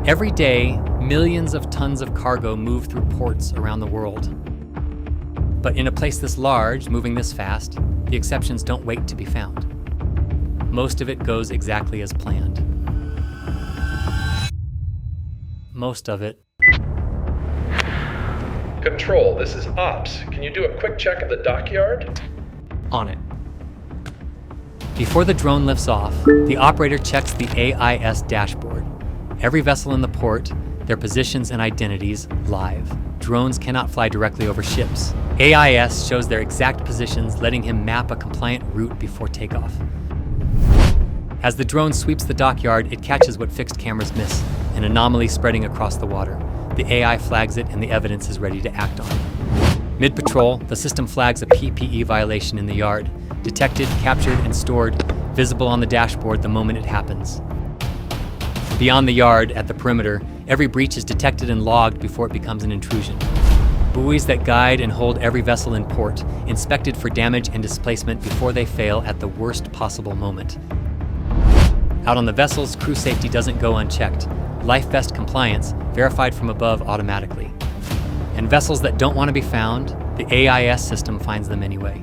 Every day, millions of tons of cargo move through ports around the world. But in a place this large, moving this fast, the exceptions don't wait to be found. Most of it goes exactly as planned. Most of it. Control, this is Ops. Can you do a quick check of the dockyard? On it. Before the drone lifts off, the operator checks the AIS dashboard. Every vessel in the port, their positions and identities live. Drones cannot fly directly over ships. AIS shows their exact positions, letting him map a compliant route before takeoff. As the drone sweeps the dockyard, it catches what fixed cameras miss, an anomaly spreading across the water. The AI flags it and the evidence is ready to act on it. Mid-patrol, the system flags a PPE violation in the yard. Detected, captured, and stored, visible on the dashboard the moment it happens. Beyond the yard, at the perimeter, every breach is detected and logged before it becomes an intrusion. Buoys that guide and hold every vessel in port, inspected for damage and displacement before they fail at the worst possible moment. Out on the vessels, crew safety doesn't go unchecked. Life vest compliance, verified from above automatically. And vessels that don't want to be found, the AIS system finds them anyway.